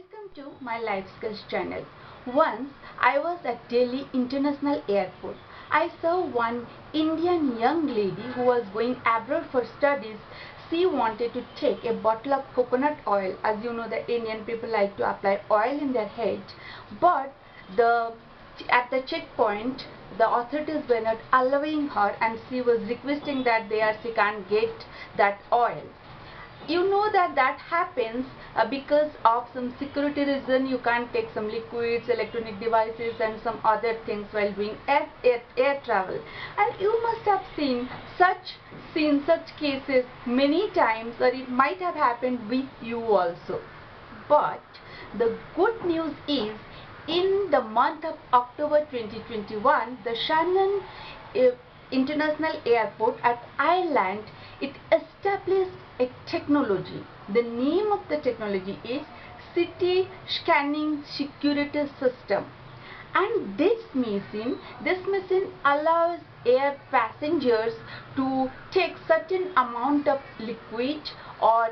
Welcome to my Life Skills channel. Once I was at Delhi International Airport. I saw one Indian young lady who was going abroad for studies. She wanted to take a bottle of coconut oil. As you know, the Indian people like to apply oil in their head. But at the checkpoint, the authorities were not allowing her, and she was requesting that she can't get that oil. You know that happens because of some security reason. You can't take some liquids, electronic devices and some other things while doing air travel. And you must have seen such cases many times, or it might have happened with you also. But the good news is, in the month of October 2021, the Shannon International Airport at Ireland, it established a technology. The name of the technology is City Scanning Security System. And this machine allows air passengers to take certain amount of liquid or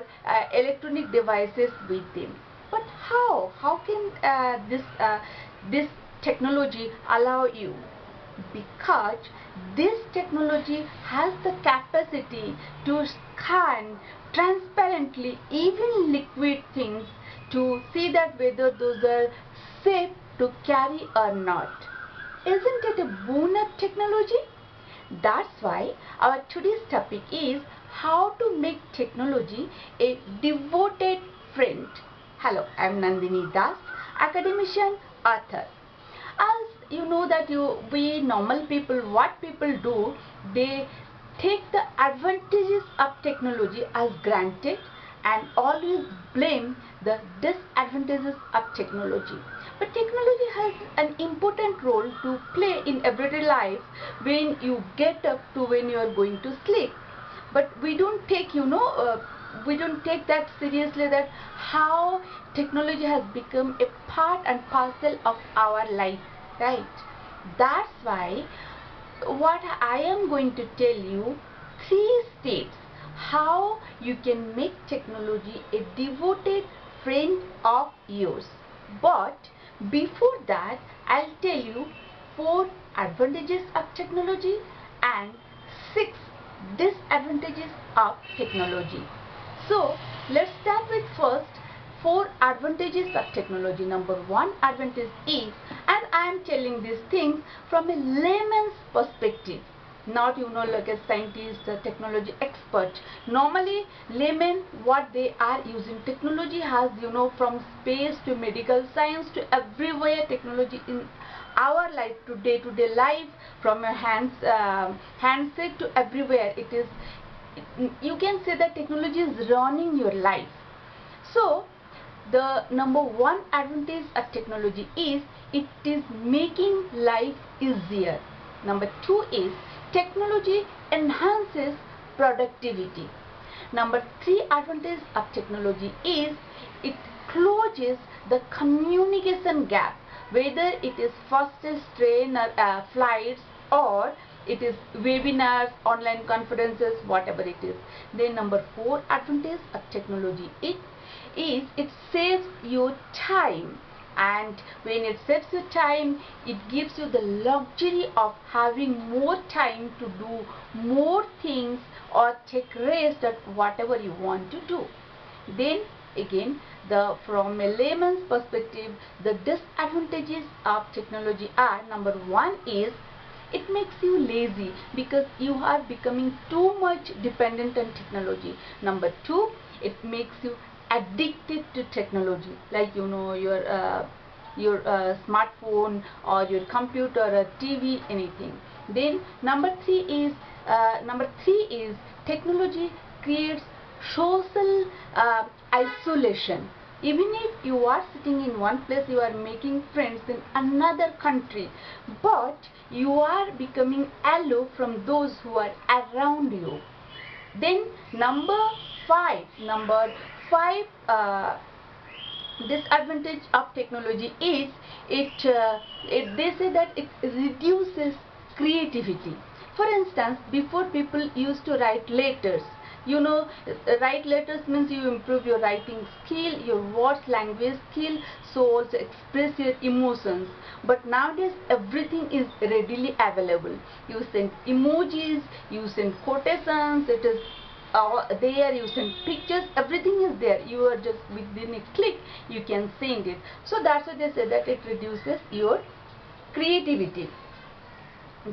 electronic devices with them. But how can this technology allow you? Because this technology has the capacity to scan transparently even liquid things to see that whether those are safe to carry or not. Isn't it a boon of technology? That's why our today's topic is how to make technology a devoted friend. Hello, I am Nandini Das, academician, author. As you know that we normal people, what people do, they take the advantages of technology as granted and always blame the disadvantages of technology. But technology has an important role to play in everyday life, when you get up to when you are going to sleep. But we don't take we don't take that seriously, that how technology has become a part and parcel of our life, right? That's why what I am going to tell you, 3 steps how you can make technology a devoted friend of yours. But before that, I'll tell you 4 advantages of technology and 6 disadvantages of technology. So let's start with first 4 advantages of technology. Number 1 advantage is, and I am telling these things from a layman's perspective, not like a scientist, a technology expert. Normally laymen, what they are using technology has, from space to medical science to everywhere, technology in our life, to day-to-day life, from your handset to everywhere. It is, you can say that technology is running your life. So the number 1 advantage of technology is it is making life easier. Number 2 is technology enhances productivity. Number 3 advantage of technology is it closes the communication gap, whether it is fastest train or flights, or it is webinars, online conferences, whatever it is. Then number 4 advantage of technology it saves you time. And when it saves you time, it gives you the luxury of having more time to do more things or take rest at whatever you want to do. Then again, from a layman's perspective, the disadvantages of technology are, number 1 is it makes you lazy because you are becoming too much dependent on technology. Number 2, it makes you addicted to technology, like your smartphone or your computer or TV, anything. Then number 3 is technology creates social isolation. Even if you are sitting in one place, you are making friends in another country, but you are becoming aloof from those who are around you. Then number 5 disadvantage of technology is they say that it reduces creativity. For instance, before people used to write letters, Write letters means you improve your writing skill, your words language skill, so also express your emotions. But nowadays everything is readily available. You send emojis, you send quotations, it is there, you send pictures, everything is there. You are just within a click you can send it. So that's why they say that it reduces your creativity.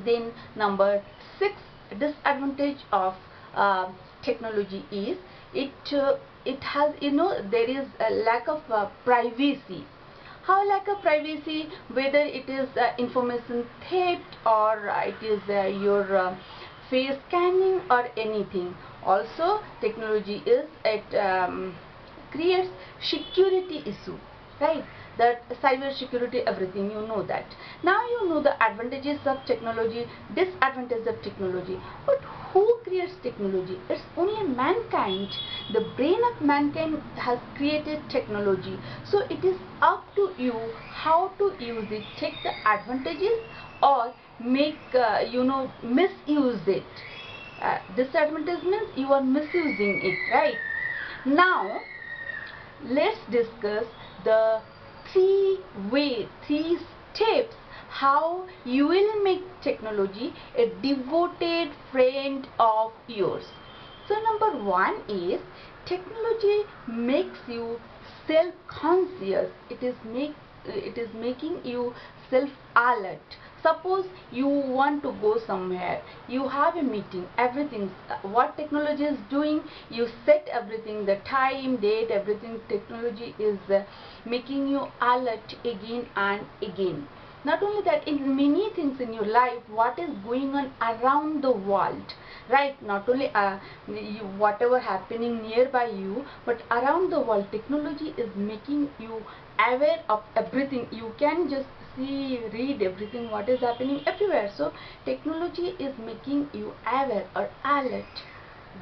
Then number 6 disadvantage of technology is it has, there is a lack of privacy. How lack of privacy? Whether it is information theft, or it is your face scanning or anything. Also technology is, it creates security issue, right? That cyber security, everything, that. Now you know the advantages of technology, disadvantages of technology. But who creates technology? It's only mankind. The brain of mankind has created technology. So it is up to you how to use it. Take the advantages or make misuse it. Disadvantage means you are misusing it, right? Now let's discuss the three steps how you will make technology a devoted friend of yours. So number 1 is technology makes you self-conscious. It is making you self-alert. Suppose you want to go somewhere, you have a meeting, everything, what technology is doing, you set everything, the time, date, everything. Technology is making you alert again and again. Not only that, in many things in your life, what is going on around the world, right? Not only whatever happening nearby you, but around the world, technology is making you aware of everything. You can just see, read everything what is happening everywhere. So technology is making you aware or alert.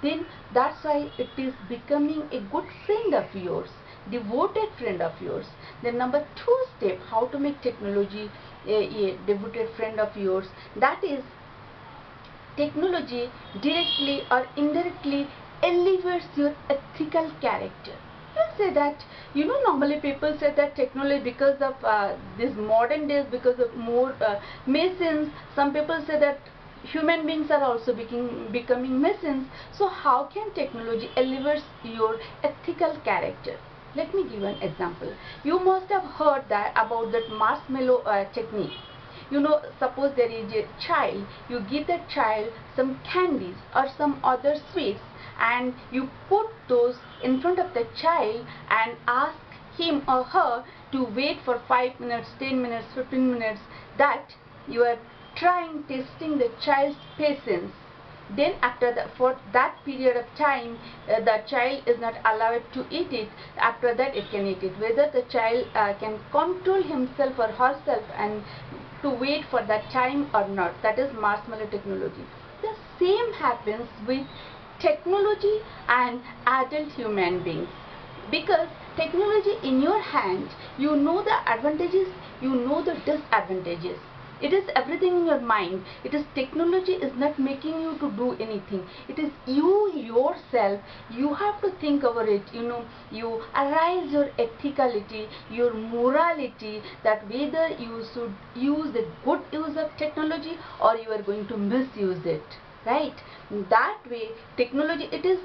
Then that's why it is becoming a good friend of yours, devoted friend of yours. Then number 2 step how to make technology a devoted friend of yours, that is technology directly or indirectly elevates your ethical character. Let's say that, normally people say that technology, because of this modern days, because of more machines, some people say that human beings are also becoming machines. So how can technology elevate your ethical character? Let me give an example. You must have heard that about that marshmallow technique. Suppose there is a child, you give that child some candies or some other sweets, and you put those in front of the child and ask him or her to wait for 5 minutes, 10 minutes, 15 minutes. That you are testing the child's patience. Then after that, for that period of time, the child is not allowed to eat it. After that it can eat it. Whether the child can control himself or herself and to wait for that time or not. That is marshmallow technology. The same happens with technology and adult human beings. Because technology in your hand, you know the advantages, you know the disadvantages. It is everything in your mind. It is technology is not making you to do anything. It is you yourself. You have to think over it. You arise your ethicality, your morality, that whether you should use the good use of technology or you are going to misuse it. Right? That way, technology, it is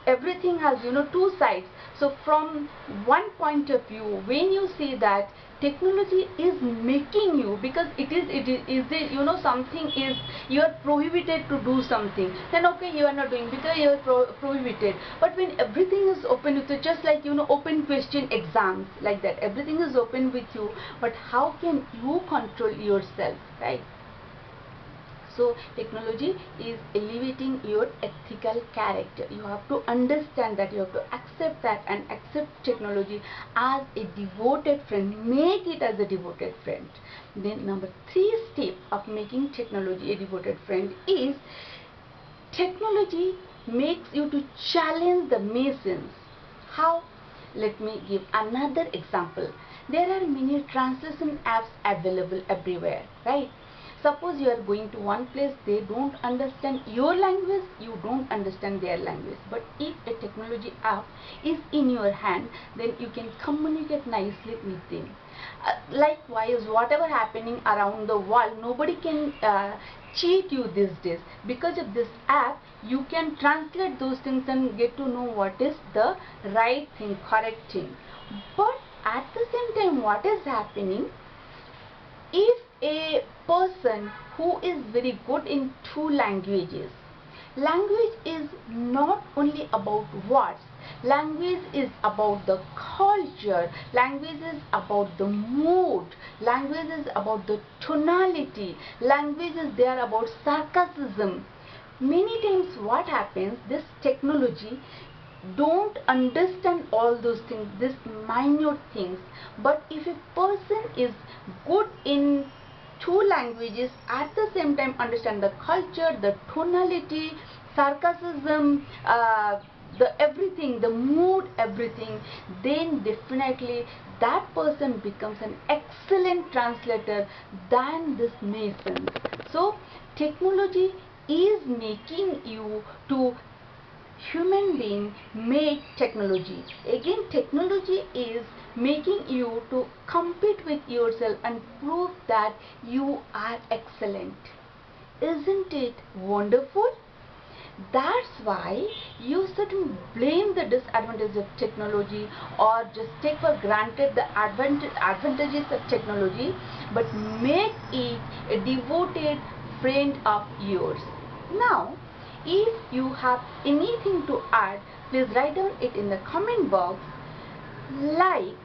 everything has two sides. So from one point of view, when you see that technology is making you, because it is something is, you are prohibited to do something, then okay, you are not doing because you are prohibited. But when everything is open with you, just like open question exams, like that, everything is open with you, but how can you control yourself, right? So technology is elevating your ethical character. You have to understand that, you have to accept that and accept technology as a devoted friend. Make it as a devoted friend. Then number 3 step of making technology a devoted friend is technology makes you to challenge the machines. How? Let me give another example. There are many translation apps available everywhere, right? Suppose you are going to one place, they don't understand your language, you don't understand their language. But if a technology app is in your hand, then you can communicate nicely with them. Likewise, whatever happening around the world, nobody can cheat you these days. Because of this app, you can translate those things and get to know what is the right thing, correct thing. But at the same time, what is happening, if a person who is very good in two languages, language is not only about words, language is about the culture, language is about the mood, language is about the tonality, language is there about sarcasm. Many times what happens, this technology don't understand all those things, these minute things. But if a person is good in two languages, at the same time understand the culture, the tonality, sarcasm, the everything, the mood, everything, then definitely that person becomes an excellent translator than this masons. So technology is making you to human being made technology. Again, technology is making you to compete with yourself and prove that you are excellent. Isn't it wonderful? That's why you shouldn't blame the disadvantages of technology or just take for granted the advantages of technology, but make it a devoted friend of yours. Now, if you have anything to add, please write down it in the comment box. Like,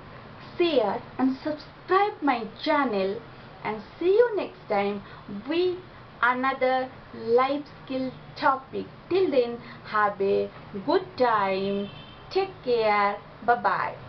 share and subscribe my channel, and see you next time with another life skill topic. Till then, have a good time. Take care. Bye bye.